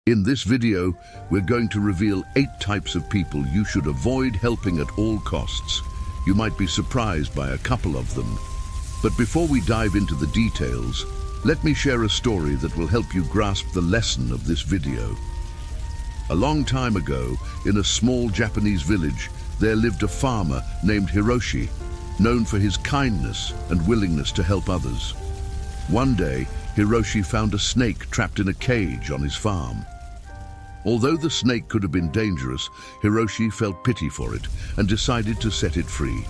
In this video, we're going to reveal 8 types of people you should avoid helping at all costs. You might be surprised by a couple of them. But before we dive into the details, let me share a story that will help you grasp the lesson of this video. A long time ago, in a small Japanese village, there lived a farmer named Hiroshi, known for his kindness and willingness to help others. One day, Hiroshi found a snake trapped in a cage on his farm. Although the snake could have been dangerous, Hiroshi felt pity for it and decided to set it free.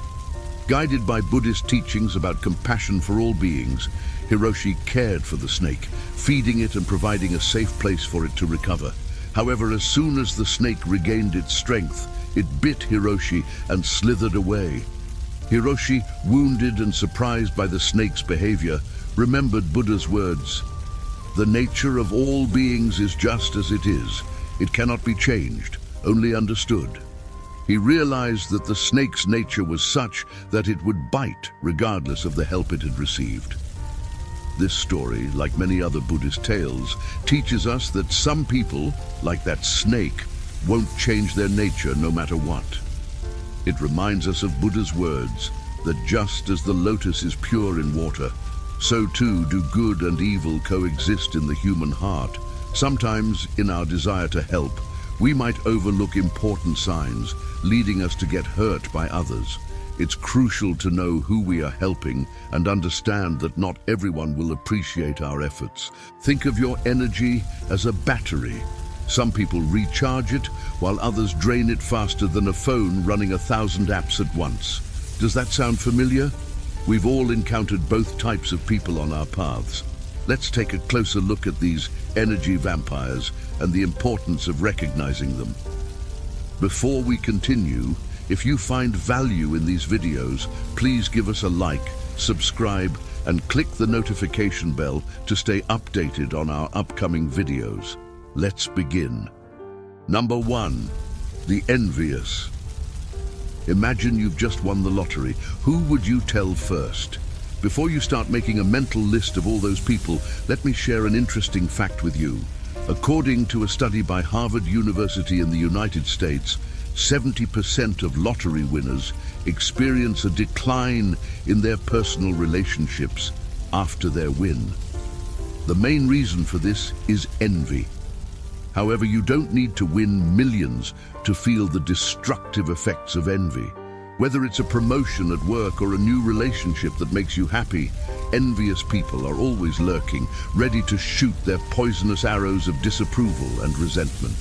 Guided by Buddhist teachings about compassion for all beings, Hiroshi cared for the snake, feeding it and providing a safe place for it to recover. However, as soon as the snake regained its strength, it bit Hiroshi and slithered away. Hiroshi, wounded and surprised by the snake's behavior, remembered Buddha's words, "The nature of all beings is just as it is. It cannot be changed, only understood." He realized that the snake's nature was such that it would bite regardless of the help it had received. This story, like many other Buddhist tales, teaches us that some people, like that snake, won't change their nature no matter what. It reminds us of Buddha's words, that just as the lotus is pure in water, so too do good and evil coexist in the human heart. Sometimes, in our desire to help, we might overlook important signs, leading us to get hurt by others. It's crucial to know who we are helping and understand that not everyone will appreciate our efforts. Think of your energy as a battery. Some people recharge it, while others drain it faster than a phone running 1,000 apps at once. Does that sound familiar? We've all encountered both types of people on our paths. Let's take a closer look at these energy vampires and the importance of recognizing them. Before we continue, if you find value in these videos, please give us a like, subscribe, and click the notification bell to stay updated on our upcoming videos. Let's begin. Number 1, the envious. Imagine you've just won the lottery. Who would you tell first? Before you start making a mental list of all those people, let me share an interesting fact with you. According to a study by Harvard University in the United States, 70% of lottery winners experience a decline in their personal relationships after their win. The main reason for this is envy. However, you don't need to win millions to feel the destructive effects of envy. Whether it's a promotion at work or a new relationship that makes you happy, envious people are always lurking, ready to shoot their poisonous arrows of disapproval and resentment.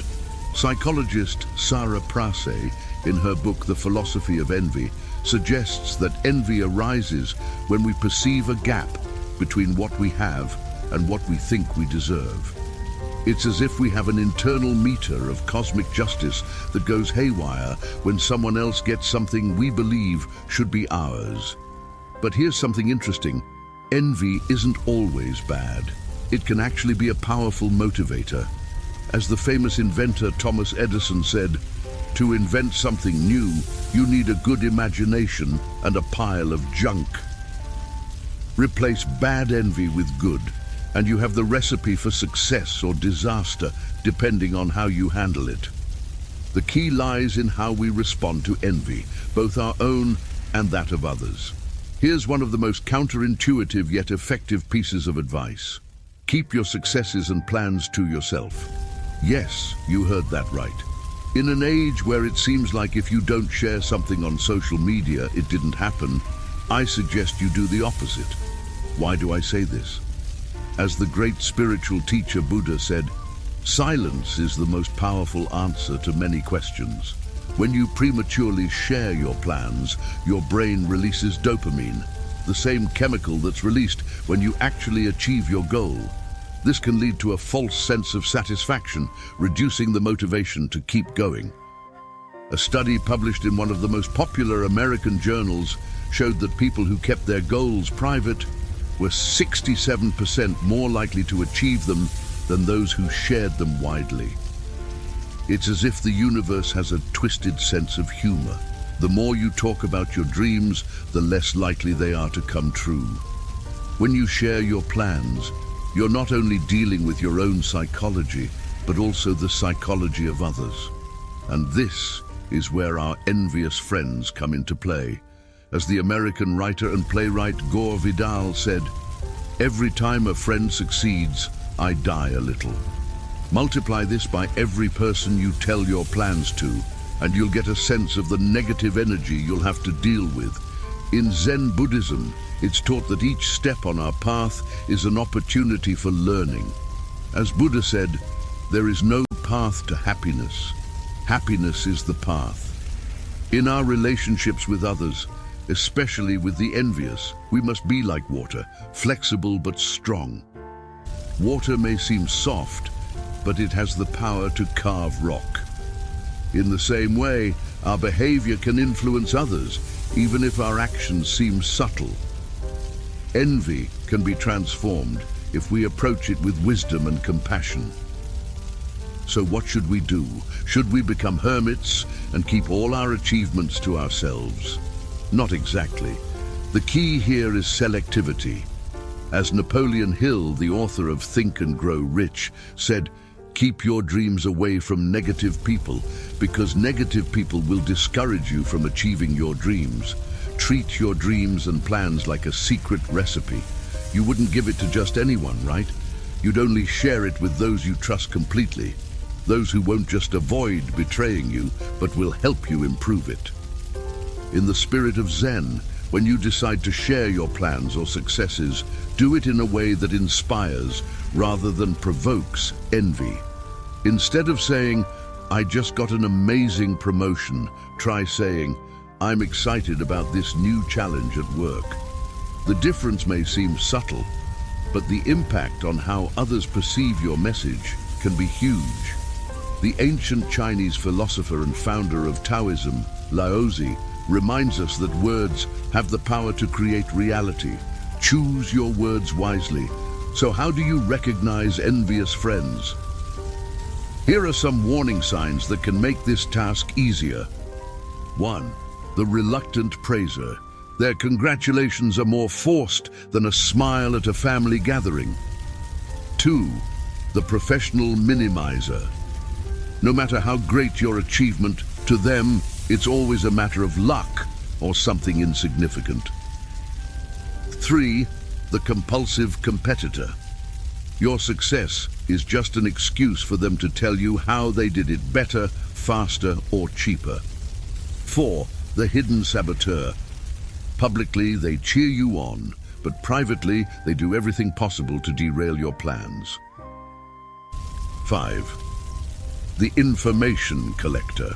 Psychologist Sarah Prase, in her book The Philosophy of Envy, suggests that envy arises when we perceive a gap between what we have and what we think we deserve. It's as if we have an internal meter of cosmic justice that goes haywire when someone else gets something we believe should be ours. But here's something interesting. Envy isn't always bad. It can actually be a powerful motivator. As the famous inventor Thomas Edison said, "To invent something new, you need a good imagination and a pile of junk." Replace bad envy with good, and you have the recipe for success or disaster, depending on how you handle it. The key lies in how we respond to envy, both our own and that of others. Here's one of the most counterintuitive yet effective pieces of advice. Keep your successes and plans to yourself. Yes, you heard that right. In an age where it seems like if you don't share something on social media, it didn't happen, I suggest you do the opposite. Why do I say this? As the great spiritual teacher Buddha said, silence is the most powerful answer to many questions. When you prematurely share your plans, your brain releases dopamine, the same chemical that's released when you actually achieve your goal. This can lead to a false sense of satisfaction, reducing the motivation to keep going. A study published in one of the most popular American journals showed that people who kept their goals private were 67% more likely to achieve them than those who shared them widely. It's as if the universe has a twisted sense of humor. The more you talk about your dreams, the less likely they are to come true. When you share your plans, you're not only dealing with your own psychology, but also the psychology of others. And this is where our envious friends come into play. As the American writer and playwright Gore Vidal said, "Every time a friend succeeds, I die a little." Multiply this by every person you tell your plans to, and you'll get a sense of the negative energy you'll have to deal with. In Zen Buddhism, it's taught that each step on our path is an opportunity for learning. As Buddha said, there is no path to happiness. Happiness is the path. In our relationships with others, especially with the envious, we must be like water, flexible but strong. Water may seem soft, but it has the power to carve rock. In the same way, our behavior can influence others, even if our actions seem subtle. Envy can be transformed if we approach it with wisdom and compassion. So what should we do? Should we become hermits and keep all our achievements to ourselves? Not exactly. The key here is selectivity. As Napoleon Hill, the author of Think and Grow Rich, said, "Keep your dreams away from negative people, because negative people will discourage you from achieving your dreams. Treat your dreams and plans like a secret recipe. You wouldn't give it to just anyone, right? You'd only share it with those you trust completely, those who won't just avoid betraying you, but will help you improve it." In the spirit of Zen, when you decide to share your plans or successes, do it in a way that inspires rather than provokes envy. Instead of saying, "I just got an amazing promotion," try saying, "I'm excited about this new challenge at work." The difference may seem subtle, but the impact on how others perceive your message can be huge. The ancient Chinese philosopher and founder of Taoism, Laozi, reminds us that words have the power to create reality. Choose your words wisely. So how do you recognize envious friends? Here are some warning signs that can make this task easier. 1. The reluctant praiser. Their congratulations are more forced than a smile at a family gathering. 2. The professional minimizer. No matter how great your achievement, to them, it's always a matter of luck or something insignificant. 3. The compulsive competitor. Your success is just an excuse for them to tell you how they did it better, faster, or cheaper. 4. The hidden saboteur. Publicly, they cheer you on, but privately, they do everything possible to derail your plans. 5. The information collector.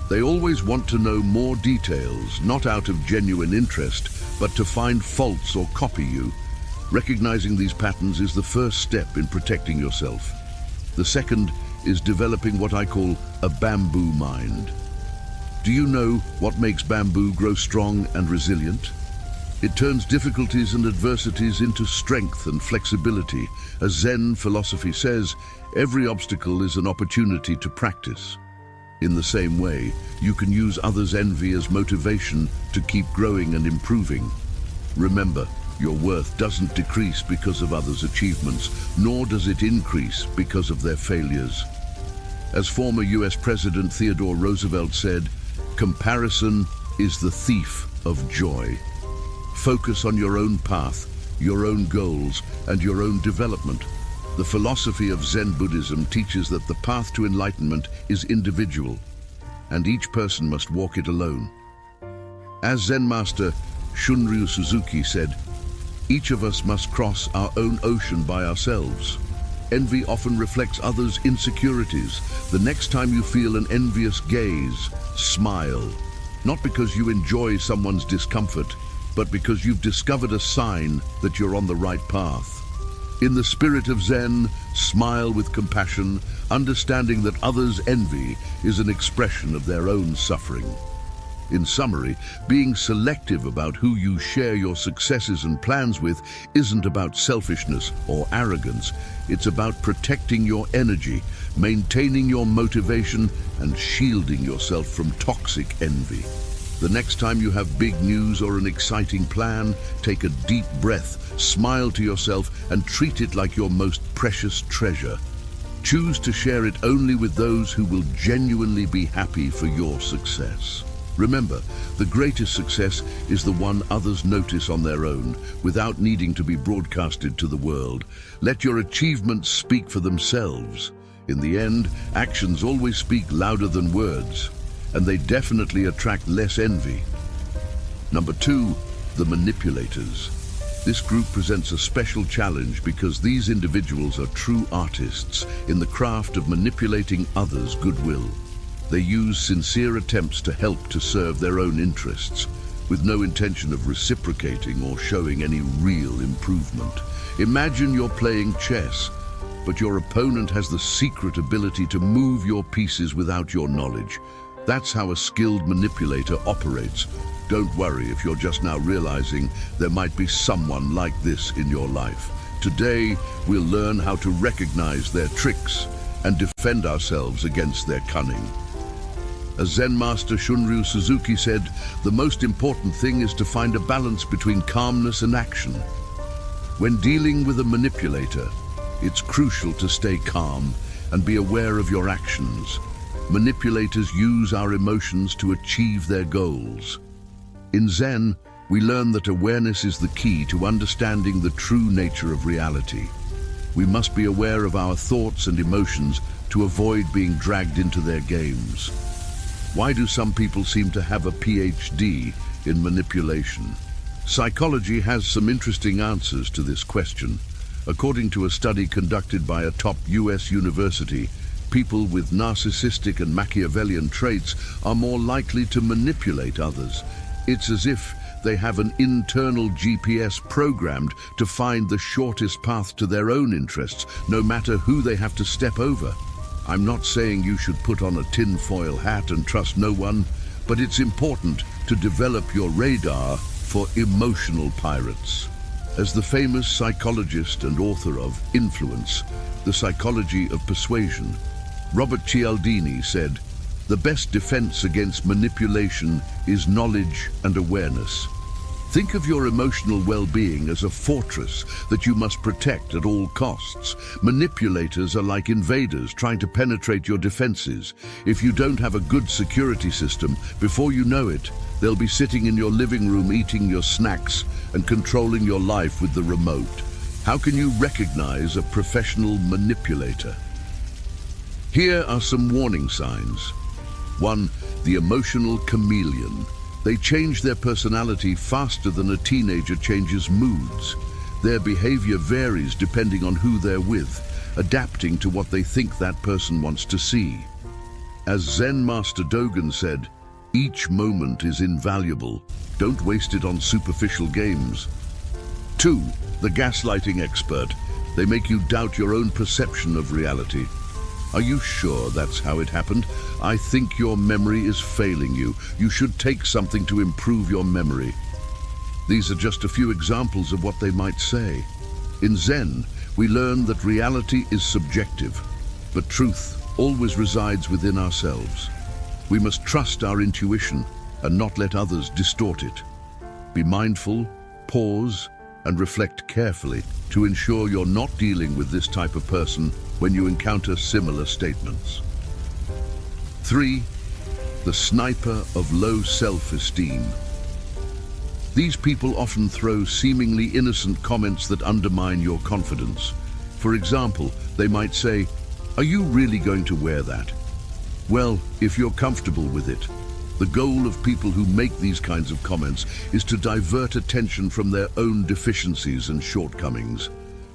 They always want to know more details, not out of genuine interest, but to find faults or copy you. Recognizing these patterns is the first step in protecting yourself. The second is developing what I call a bamboo mind. Do you know what makes bamboo grow strong and resilient? It turns difficulties and adversities into strength and flexibility. As Zen philosophy says, every obstacle is an opportunity to practice. In the same way, you can use others' envy as motivation to keep growing and improving. Remember, your worth doesn't decrease because of others' achievements, nor does it increase because of their failures. As former US President Theodore Roosevelt said, "Comparison is the thief of joy." Focus on your own path, your own goals, and your own development. The philosophy of Zen Buddhism teaches that the path to enlightenment is individual, and each person must walk it alone. As Zen master Shunryu Suzuki said, "Each of us must cross our own ocean by ourselves." Envy often reflects others' insecurities. The next time you feel an envious gaze, smile. Not because you enjoy someone's discomfort, but because you've discovered a sign that you're on the right path. In the spirit of Zen, smile with compassion, understanding that others' envy is an expression of their own suffering. In summary, being selective about who you share your successes and plans with isn't about selfishness or arrogance. It's about protecting your energy, maintaining your motivation, and shielding yourself from toxic envy. The next time you have big news or an exciting plan, take a deep breath, smile to yourself, and treat it like your most precious treasure. Choose to share it only with those who will genuinely be happy for your success. Remember, the greatest success is the one others notice on their own, without needing to be broadcasted to the world. Let your achievements speak for themselves. In the end, actions always speak louder than words, and they definitely attract less envy. Number 2, the manipulators. This group presents a special challenge because these individuals are true artists in the craft of manipulating others' goodwill. They use sincere attempts to help to serve their own interests, with no intention of reciprocating or showing any real improvement. Imagine you're playing chess, but your opponent has the secret ability to move your pieces without your knowledge. That's how a skilled manipulator operates. Don't worry if you're just now realizing there might be someone like this in your life. Today, we'll learn how to recognize their tricks and defend ourselves against their cunning. As Zen master Shunryu Suzuki said, the most important thing is to find a balance between calmness and action. When dealing with a manipulator, it's crucial to stay calm and be aware of your actions. Manipulators use our emotions to achieve their goals. In Zen, we learn that awareness is the key to understanding the true nature of reality. We must be aware of our thoughts and emotions to avoid being dragged into their games. Why do some people seem to have a PhD in manipulation? Psychology has some interesting answers to this question. According to a study conducted by a top US university, people with narcissistic and Machiavellian traits are more likely to manipulate others. It's as if they have an internal GPS programmed to find the shortest path to their own interests, no matter who they have to step over. I'm not saying you should put on a tinfoil hat and trust no one, but it's important to develop your radar for emotional pirates. As the famous psychologist and author of Influence, The Psychology of Persuasion, Robert Cialdini said, "The best defense against manipulation is knowledge and awareness." Think of your emotional well-being as a fortress that you must protect at all costs. Manipulators are like invaders trying to penetrate your defenses. If you don't have a good security system, before you know it, they'll be sitting in your living room eating your snacks and controlling your life with the remote. How can you recognize a professional manipulator? Here are some warning signs. 1. The emotional chameleon. They change their personality faster than a teenager changes moods. Their behavior varies depending on who they're with, adapting to what they think that person wants to see. As Zen Master Dogen said, each moment is invaluable. Don't waste it on superficial games. 2. The gaslighting expert. They make you doubt your own perception of reality. Are you sure that's how it happened? I think your memory is failing you. You should take something to improve your memory. These are just a few examples of what they might say. In Zen, we learn that reality is subjective, but truth always resides within ourselves. We must trust our intuition and not let others distort it. Be mindful, pause, and reflect carefully to ensure you're not dealing with this type of person when you encounter similar statements. 3. The sniper of low self-esteem. These people often throw seemingly innocent comments that undermine your confidence. For example, they might say, "Are you really going to wear that?" Well, if you're comfortable with it. The goal of people who make these kinds of comments is to divert attention from their own deficiencies and shortcomings.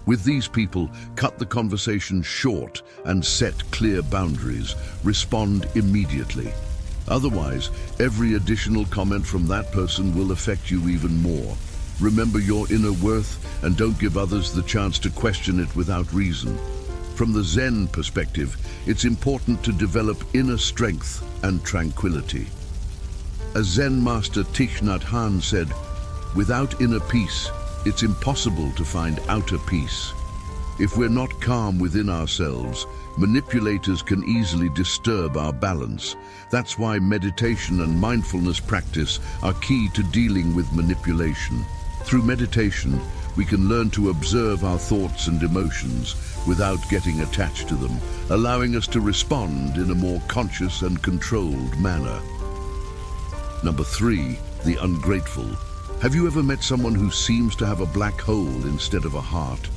With these people, cut the conversation short and set clear boundaries. Respond immediately. Otherwise, every additional comment from that person will affect you even more. Remember your inner worth and don't give others the chance to question it without reason. From the Zen perspective, it's important to develop inner strength and tranquility. As Zen master Thich Nhat Hanh said, "Without inner peace, it's impossible to find outer peace." If we're not calm within ourselves, manipulators can easily disturb our balance. That's why meditation and mindfulness practice are key to dealing with manipulation. Through meditation, we can learn to observe our thoughts and emotions, without getting attached to them, allowing us to respond in a more conscious and controlled manner. Number 3, the ungrateful. Have you ever met someone who seems to have a black hole instead of a heart?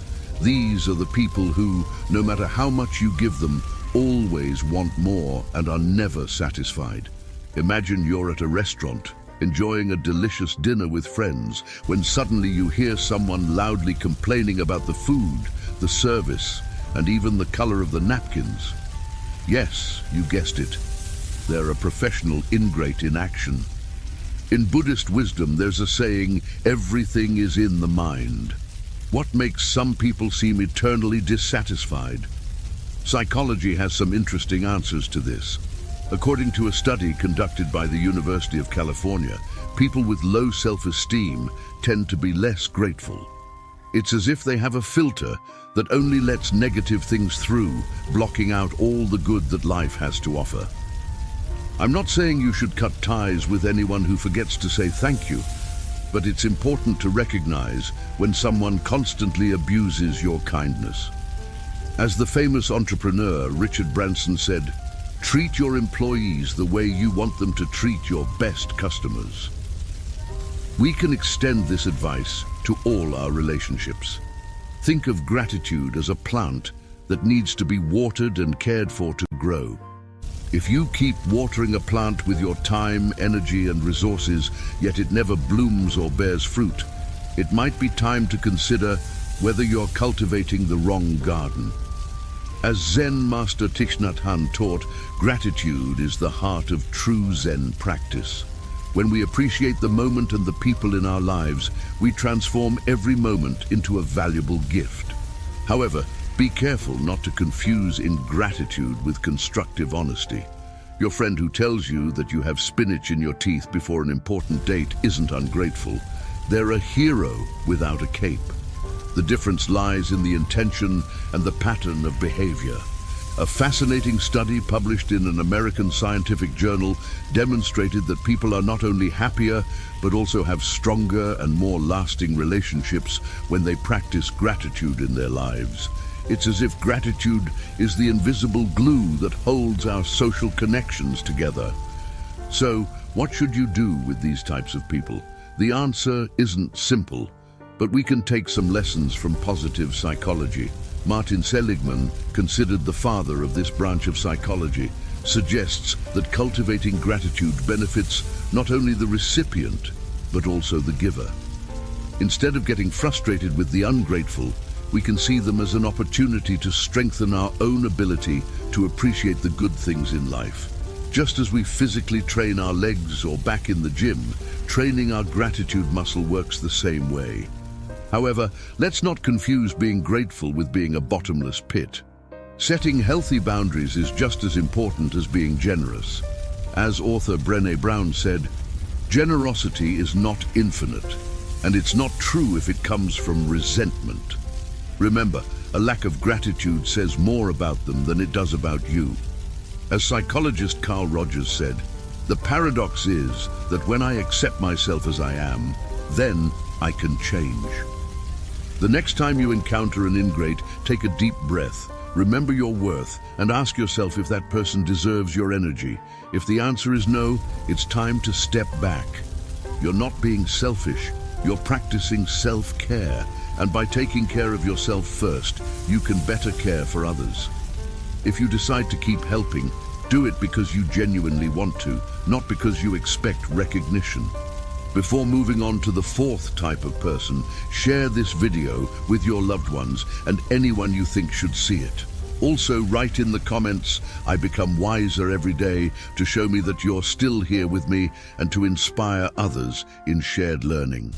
These are the people who, no matter how much you give them, always want more and are never satisfied. Imagine you're at a restaurant, enjoying a delicious dinner with friends, when suddenly you hear someone loudly complaining about the food, the service, and even the color of the napkins. Yes, you guessed it. They're a professional ingrate in action. In Buddhist wisdom, there's a saying, everything is in the mind. What makes some people seem eternally dissatisfied? Psychology has some interesting answers to this. According to a study conducted by the University of California, people with low self-esteem tend to be less grateful. It's as if they have a filter that only lets negative things through, blocking out all the good that life has to offer. I'm not saying you should cut ties with anyone who forgets to say thank you, but it's important to recognize when someone constantly abuses your kindness. As the famous entrepreneur Richard Branson said, treat your employees the way you want them to treat your best customers. We can extend this advice to all our relationships. Think of gratitude as a plant that needs to be watered and cared for to grow. If you keep watering a plant with your time, energy, and resources, yet it never blooms or bears fruit, it might be time to consider whether you're cultivating the wrong garden. As Zen Master Thich Nhat Hanh taught, gratitude is the heart of true Zen practice. When we appreciate the moment and the people in our lives, we transform every moment into a valuable gift. However, be careful not to confuse ingratitude with constructive honesty. Your friend who tells you that you have spinach in your teeth before an important date isn't ungrateful. They're a hero without a cape. The difference lies in the intention and the pattern of behavior. A fascinating study published in an American scientific journal demonstrated that people are not only happier, but also have stronger and more lasting relationships when they practice gratitude in their lives. It's as if gratitude is the invisible glue that holds our social connections together. So, what should you do with these types of people? The answer isn't simple, but we can take some lessons from positive psychology. Martin Seligman, considered the father of this branch of psychology, suggests that cultivating gratitude benefits not only the recipient, but also the giver. Instead of getting frustrated with the ungrateful, we can see them as an opportunity to strengthen our own ability to appreciate the good things in life. Just as we physically train our legs or back in the gym, training our gratitude muscle works the same way. However, let's not confuse being grateful with being a bottomless pit. Setting healthy boundaries is just as important as being generous. As author Brené Brown said, generosity is not infinite, and it's not true if it comes from resentment. Remember, a lack of gratitude says more about them than it does about you. As psychologist Carl Rogers said, the paradox is that when I accept myself as I am, then I can change. The next time you encounter an ingrate, take a deep breath, remember your worth, and ask yourself if that person deserves your energy. If the answer is no, it's time to step back. You're not being selfish, you're practicing self-care, and by taking care of yourself first, you can better care for others. If you decide to keep helping, do it because you genuinely want to, not because you expect recognition. Before moving on to the fourth type of person, share this video with your loved ones and anyone you think should see it. Also, write in the comments, I become wiser every day, to show me that you're still here with me and to inspire others in shared learning.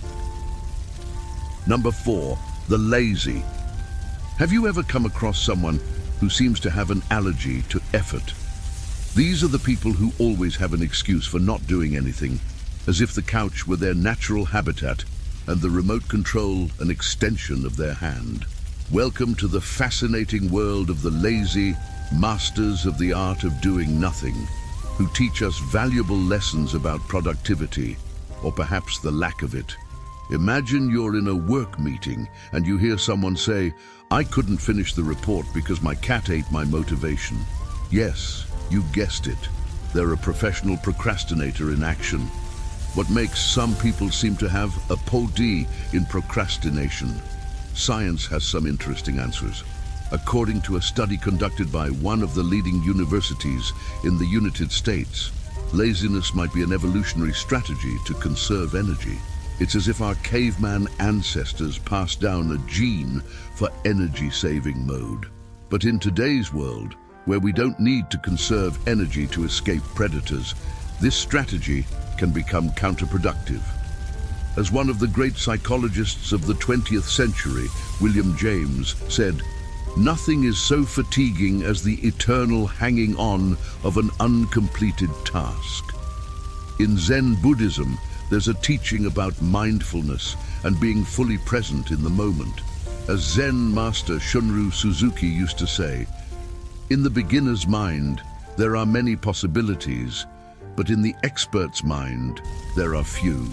Number 4, the lazy. Have you ever come across someone who seems to have an allergy to effort? These are the people who always have an excuse for not doing anything, as if the couch were their natural habitat and the remote control an extension of their hand. Welcome to the fascinating world of the lazy, masters of the art of doing nothing, who teach us valuable lessons about productivity, or perhaps the lack of it. Imagine you're in a work meeting and you hear someone say, "I couldn't finish the report because my cat ate my motivation." Yes, you guessed it. They're a professional procrastinator in action. What makes some people seem to have a PhD in procrastination? Science has some interesting answers. According to a study conducted by one of the leading universities in the United States, laziness might be an evolutionary strategy to conserve energy. It's as if our caveman ancestors passed down a gene for energy-saving mode. But in today's world, where we don't need to conserve energy to escape predators, this strategy can become counterproductive. As one of the great psychologists of the 20th century, William James, said, "Nothing is so fatiguing as the eternal hanging on of an uncompleted task." In Zen Buddhism, there's a teaching about mindfulness and being fully present in the moment. As Zen master Shunryu Suzuki used to say, "In the beginner's mind, there are many possibilities, but in the expert's mind, there are few."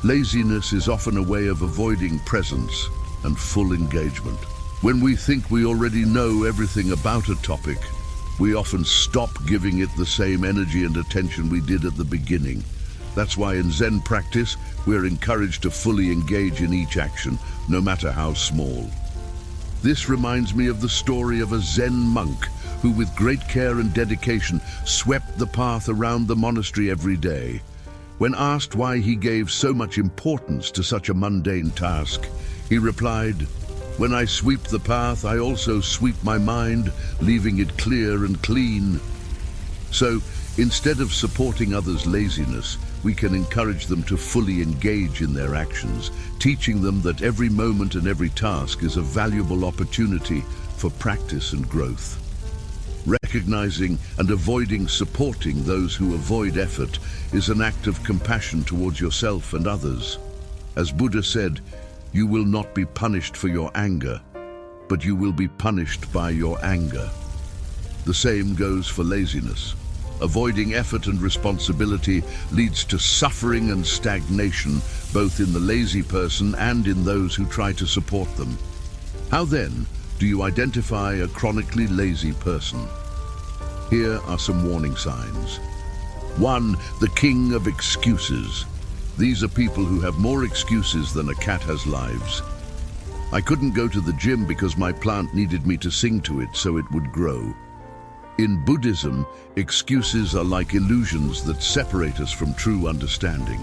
Laziness is often a way of avoiding presence and full engagement. When we think we already know everything about a topic, we often stop giving it the same energy and attention we did at the beginning. That's why in Zen practice, we're encouraged to fully engage in each action, no matter how small. This reminds me of the story of a Zen monk who, with great care and dedication, swept the path around the monastery every day. When asked why he gave so much importance to such a mundane task, he replied, "When I sweep the path, I also sweep my mind, leaving it clear and clean." So, instead of supporting others' laziness, we can encourage them to fully engage in their actions, teaching them that every moment and every task is a valuable opportunity for practice and growth. Recognizing and avoiding supporting those who avoid effort is an act of compassion towards yourself and others. As Buddha said, "You will not be punished for your anger, but you will be punished by your anger." The same goes for laziness. Avoiding effort and responsibility leads to suffering and stagnation, both in the lazy person and in those who try to support them. How then do you identify a chronically lazy person? Here are some warning signs. 1. The king of excuses. These are people who have more excuses than a cat has lives. "I couldn't go to the gym because my plant needed me to sing to it so it would grow." In Buddhism, excuses are like illusions that separate us from true understanding.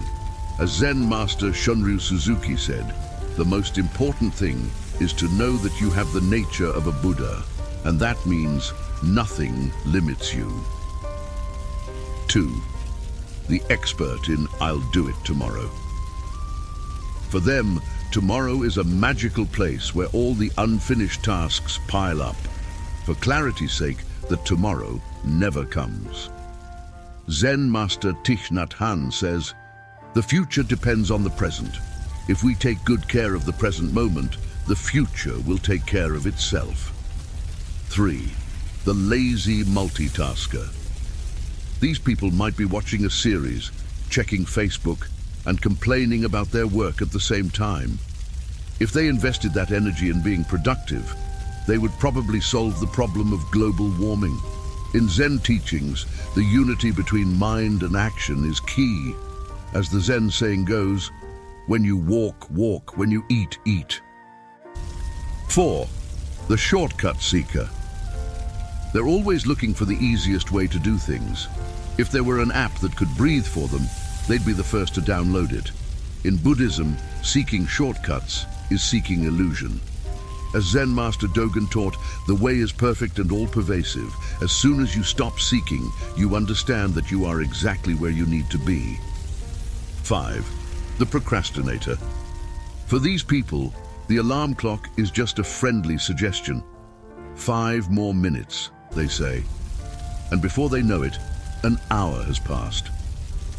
As Zen master Shunryu Suzuki said, "The most important thing is to know that you have the nature of a Buddha, and that means nothing limits you." 2. The expert in "I'll do it tomorrow." For them, tomorrow is a magical place where all the unfinished tasks pile up. For clarity's sake, that tomorrow never comes. Zen master Thich Nhat Hanh says, "The future depends on the present. If we take good care of the present moment, the future will take care of itself." 3. The lazy multitasker. These people might be watching a series, checking Facebook, and complaining about their work at the same time. If they invested that energy in being productive, they would probably solve the problem of global warming. In Zen teachings, the unity between mind and action is key. As the Zen saying goes, "When you walk, walk. When you eat, eat." 4. The shortcut seeker. They're always looking for the easiest way to do things. If there were an app that could breathe for them, they'd be the first to download it. In Buddhism, seeking shortcuts is seeking illusion. As Zen master Dogen taught, the way is perfect and all-pervasive. As soon as you stop seeking, you understand that you are exactly where you need to be. 5. The procrastinator. For these people, the alarm clock is just a friendly suggestion. 5 more minutes, they say. And before they know it, an hour has passed.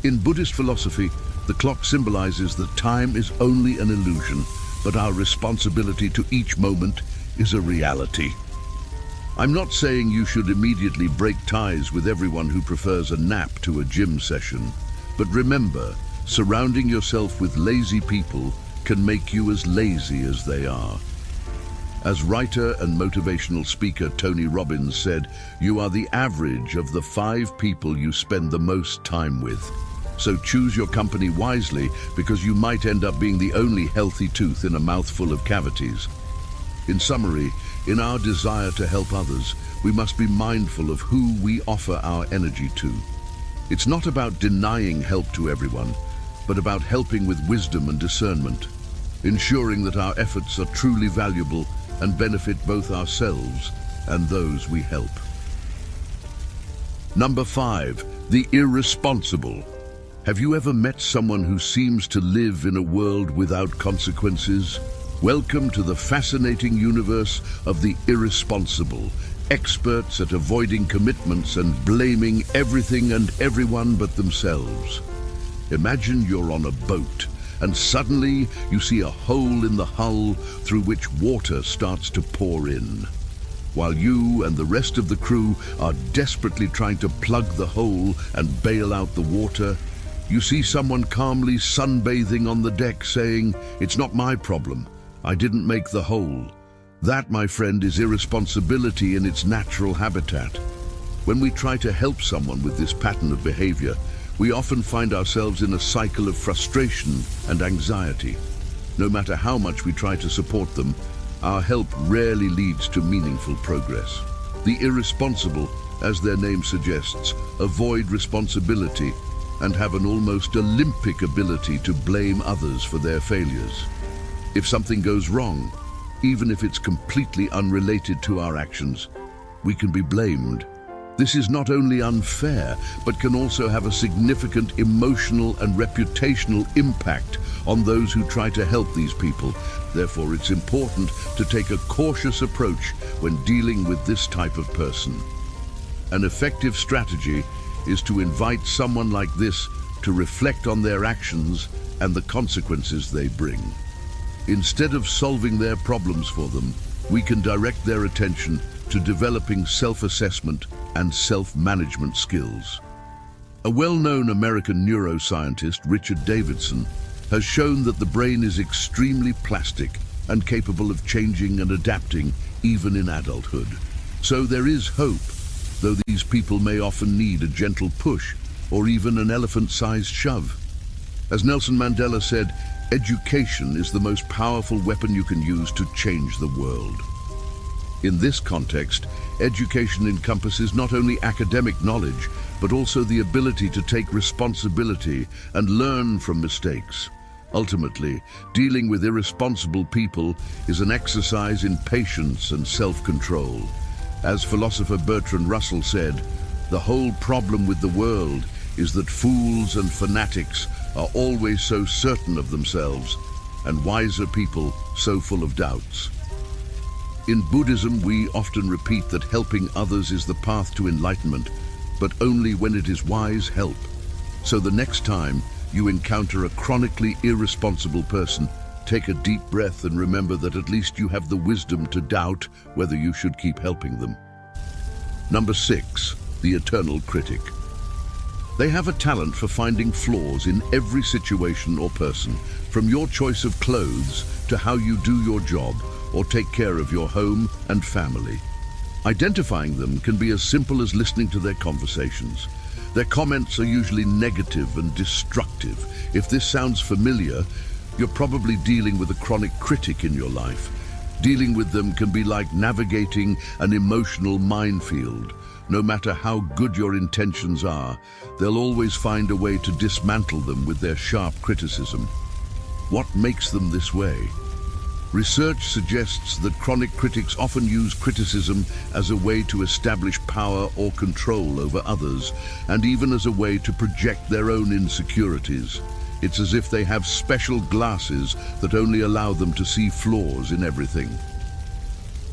In Buddhist philosophy, the clock symbolizes that time is only an illusion, but our responsibility to each moment is a reality. I'm not saying you should immediately break ties with everyone who prefers a nap to a gym session, but remember, Surrounding yourself with lazy people can make you as lazy as they are. As writer and motivational speaker Tony Robbins said, "You are the average of the 5 people you spend the most time with." So choose your company wisely, because you might end up being the only healthy tooth in a mouthful of cavities. In summary, in our desire to help others, we must be mindful of who we offer our energy to. It's not about denying help to everyone, but about helping with wisdom and discernment, ensuring that our efforts are truly valuable and benefit both ourselves and those we help. Number 5, the irresponsible. Have you ever met someone who seems to live in a world without consequences? Welcome to the fascinating universe of the irresponsible, experts at avoiding commitments and blaming everything and everyone but themselves. Imagine you're on a boat, and suddenly you see a hole in the hull through which water starts to pour in. While you and the rest of the crew are desperately trying to plug the hole and bail out the water, you see someone calmly sunbathing on the deck saying, "It's not my problem. I didn't make the hole." That, my friend, is irresponsibility in its natural habitat. When we try to help someone with this pattern of behavior, we often find ourselves in a cycle of frustration and anxiety. No matter how much we try to support them, our help rarely leads to meaningful progress. The irresponsible, as their name suggests, avoid responsibility and have an almost Olympic ability to blame others for their failures. If something goes wrong, even if it's completely unrelated to our actions, we can be blamed. This is not only unfair, but can also have a significant emotional and reputational impact on those who try to help these people. Therefore, it's important to take a cautious approach when dealing with this type of person. An effective strategy is to invite someone like this to reflect on their actions and the consequences they bring. Instead of solving their problems for them, we can direct their attention to developing self-assessment and self-management skills. A well-known American neuroscientist, Richard Davidson, has shown that the brain is extremely plastic and capable of changing and adapting even in adulthood. So there is hope, though these people may often need a gentle push or even an elephant-sized shove. As Nelson Mandela said, "Education is the most powerful weapon you can use to change the world." In this context, education encompasses not only academic knowledge, but also the ability to take responsibility and learn from mistakes. Ultimately, dealing with irresponsible people is an exercise in patience and self-control. As philosopher Bertrand Russell said, "The whole problem with the world is that fools and fanatics are always so certain of themselves, and wiser people so full of doubts." In Buddhism, we often repeat that helping others is the path to enlightenment, but only when it is wise help. So the next time you encounter a chronically irresponsible person, take a deep breath and remember that at least you have the wisdom to doubt whether you should keep helping them. Number 6, the eternal critic. They have a talent for finding flaws in every situation or person, from your choice of clothes to how you do your job or take care of your home and family. Identifying them can be as simple as listening to their conversations. Their comments are usually negative and destructive. If this sounds familiar, you're probably dealing with a chronic critic in your life. Dealing with them can be like navigating an emotional minefield. No matter how good your intentions are, they'll always find a way to dismantle them with their sharp criticism. What makes them this way? Research suggests that chronic critics often use criticism as a way to establish power or control over others, and even as a way to project their own insecurities. It's as if they have special glasses that only allow them to see flaws in everything.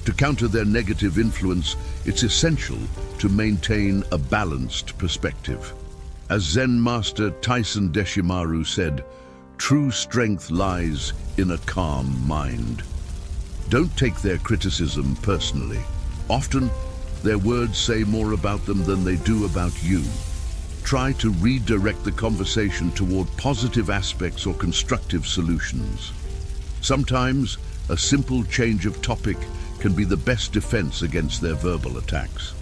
To counter their negative influence, it's essential to maintain a balanced perspective. As Zen master Tyson Deshimaru said, "True strength lies in a calm mind." Don't take their criticism personally. Often, their words say more about them than they do about you. try to redirect the conversation toward positive aspects or constructive solutions. Sometimes, a simple change of topic can be the best defense against their verbal attacks.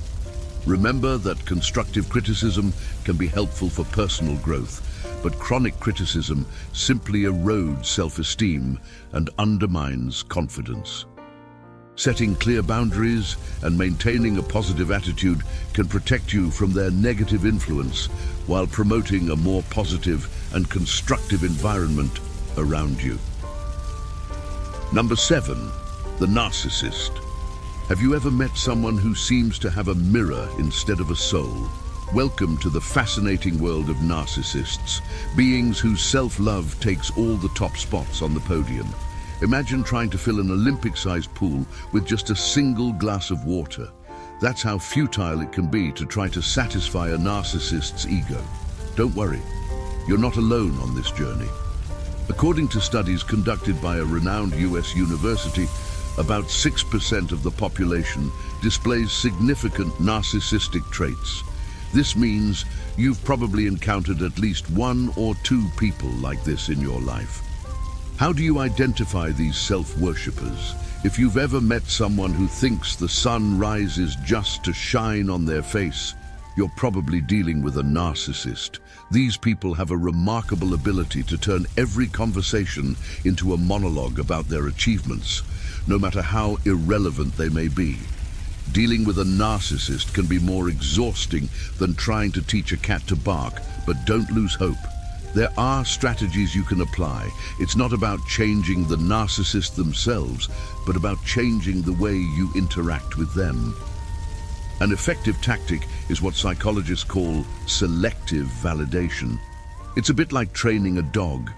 Remember that constructive criticism can be helpful for personal growth, but chronic criticism simply erodes self-esteem and undermines confidence. Setting clear boundaries and maintaining a positive attitude can protect you from their negative influence while promoting a more positive and constructive environment around you. Number 7, the narcissist. Have you ever met someone who seems to have a mirror instead of a soul? Welcome to the fascinating world of narcissists, beings whose self-love takes all the top spots on the podium. Imagine trying to fill an Olympic-sized pool with just a single glass of water. That's how futile it can be to try to satisfy a narcissist's ego. Don't worry, you're not alone on this journey. According to studies conducted by a renowned US university, about 6% of the population displays significant narcissistic traits. This means you've probably encountered at least 1 or 2 people like this in your life. How do you identify these self-worshippers? If you've ever met someone who thinks the sun rises just to shine on their face, you're probably dealing with a narcissist. These people have a remarkable ability to turn every conversation into a monologue about their achievements, no matter how irrelevant they may be. Dealing with a narcissist can be more exhausting than trying to teach a cat to bark, but don't lose hope. There are strategies you can apply. It's not about changing the narcissist themselves, but about changing the way you interact with them. An effective tactic is what psychologists call selective validation. It's a bit like training a dog.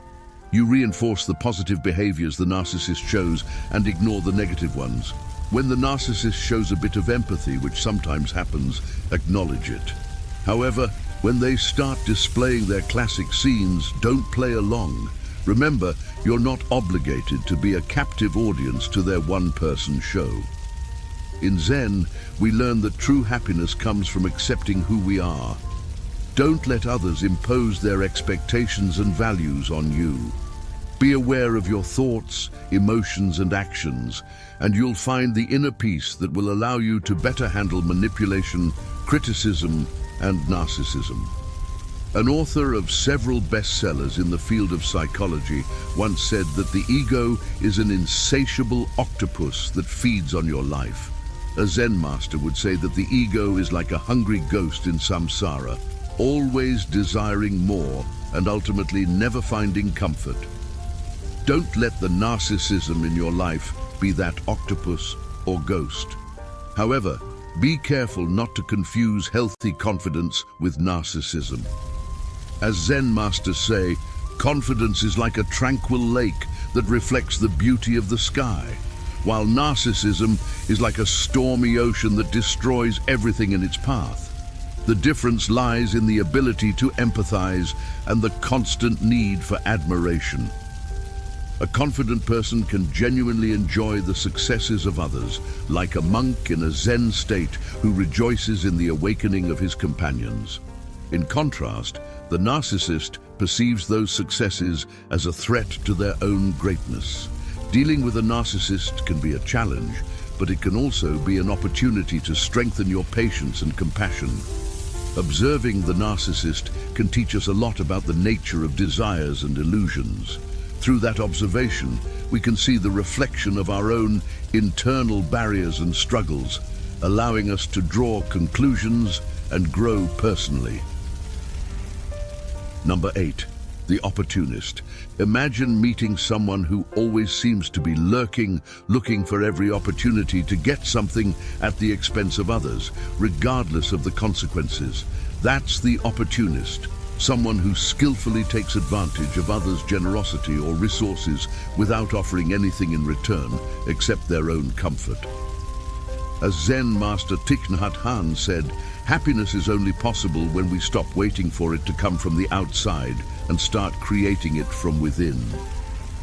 You reinforce the positive behaviors the narcissist shows and ignore the negative ones. When the narcissist shows a bit of empathy, which sometimes happens, acknowledge it. However, when they start displaying their classic scenes, don't play along. Remember, you're not obligated to be a captive audience to their one-person show. In Zen, we learn that true happiness comes from accepting who we are. Don't let others impose their expectations and values on you. Be aware of your thoughts, emotions, and actions, and you'll find the inner peace that will allow you to better handle manipulation, criticism, and narcissism. An author of several bestsellers in the field of psychology once said that the ego is an insatiable octopus that feeds on your life. A Zen master would say that the ego is like a hungry ghost in samsara, always desiring more and ultimately never finding comfort. Don't let the narcissism in your life be that octopus or ghost. However, be careful not to confuse healthy confidence with narcissism. As Zen masters say, confidence is like a tranquil lake that reflects the beauty of the sky, while narcissism is like a stormy ocean that destroys everything in its path. The difference lies in the ability to empathize and the constant need for admiration. A confident person can genuinely enjoy the successes of others, like a monk in a Zen state who rejoices in the awakening of his companions. In contrast, the narcissist perceives those successes as a threat to their own greatness. Dealing with a narcissist can be a challenge, but it can also be an opportunity to strengthen your patience and compassion. Observing the narcissist can teach us a lot about the nature of desires and illusions. Through that observation, we can see the reflection of our own internal barriers and struggles, allowing us to draw conclusions and grow personally. Number 8, the opportunist. Imagine meeting someone who always seems to be lurking, looking for every opportunity to get something at the expense of others, regardless of the consequences. That's the opportunist. Someone who skillfully takes advantage of others' generosity or resources without offering anything in return except their own comfort. As Zen master Thich Nhat Hanh said, happiness is only possible when we stop waiting for it to come from the outside and start creating it from within.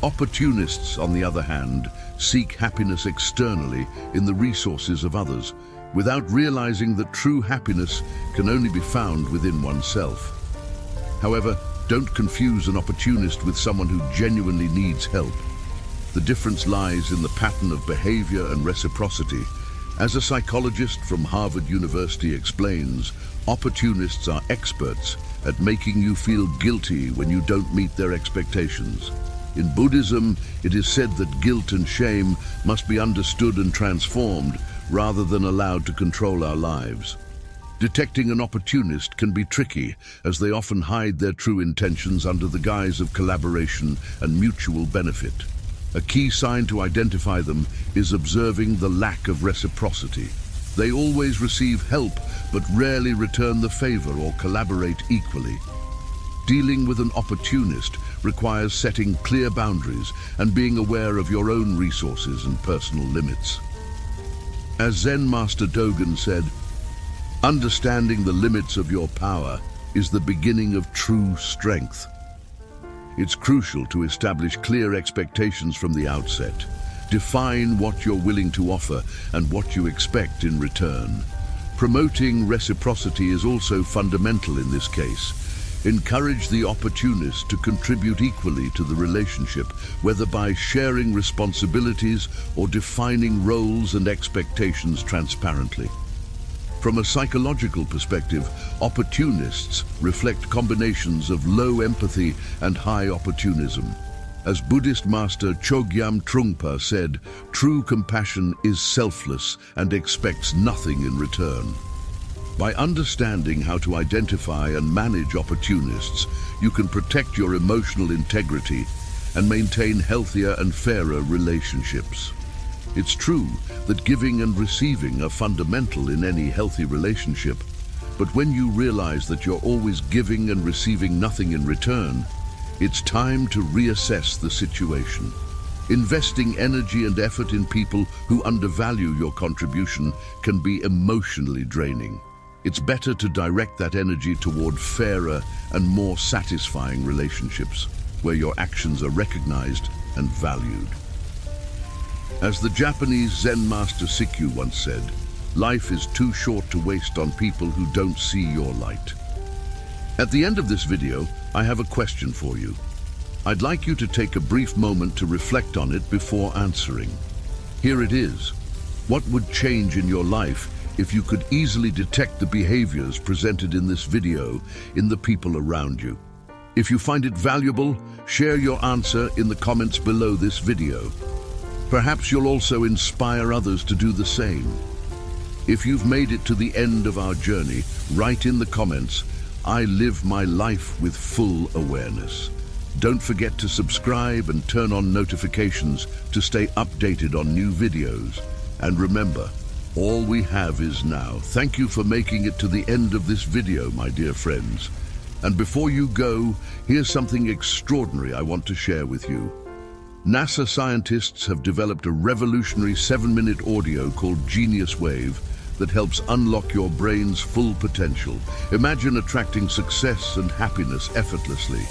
Opportunists, on the other hand, seek happiness externally in the resources of others. without realizing that true happiness can only be found within oneself. However, don't confuse an opportunist with someone who genuinely needs help. The difference lies in the pattern of behavior and reciprocity. As a psychologist from Harvard University explains, opportunists are experts at making you feel guilty when you don't meet their expectations. In Buddhism, it is said that guilt and shame must be understood and transformed rather than allowed to control our lives. Detecting an opportunist can be tricky, as they often hide their true intentions under the guise of collaboration and mutual benefit. A key sign to identify them is observing the lack of reciprocity. They always receive help, but rarely return the favor or collaborate equally. Dealing with an opportunist requires setting clear boundaries and being aware of your own resources and personal limits. As Zen Master Dogen said, "Understanding the limits of your power is the beginning of true strength." It's crucial to establish clear expectations from the outset. Define what you're willing to offer and what you expect in return. Promoting reciprocity is also fundamental in this case. Encourage the opportunist to contribute equally to the relationship, whether by sharing responsibilities or defining roles and expectations transparently. From a psychological perspective, opportunists reflect combinations of low empathy and high opportunism. As Buddhist master Chogyam Trungpa said, "True compassion is selfless and expects nothing in return." By understanding how to identify and manage opportunists, you can protect your emotional integrity and maintain healthier and fairer relationships. It's true that giving and receiving are fundamental in any healthy relationship, but when you realize that you're always giving and receiving nothing in return, it's time to reassess the situation. Investing energy and effort in people who undervalue your contribution can be emotionally draining. It's better to direct that energy toward fairer and more satisfying relationships, where your actions are recognized and valued. As the Japanese Zen master Sikyu once said, "Life is too short to waste on people who don't see your light." At the end of this video, I have a question for you. I'd like you to take a brief moment to reflect on it before answering. Here it is. What would change in your life if you could easily detect the behaviors presented in this video in the people around you? If you find it valuable, share your answer in the comments below this video. Perhaps you'll also inspire others to do the same. If you've made it to the end of our journey, write in the comments, "I live my life with full awareness." Don't forget to subscribe and turn on notifications to stay updated on new videos. And remember, all we have is now. Thank you for making it to the end of this video, my dear friends. And before you go, here's something extraordinary I want to share with you. NASA scientists have developed a revolutionary 7-minute audio called Genius Wave that helps unlock your brain's full potential. Imagine attracting success and happiness effortlessly.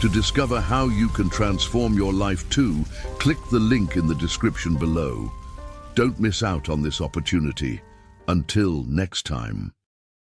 To discover how you can transform your life too, click the link in the description below. Don't miss out on this opportunity. Until next time.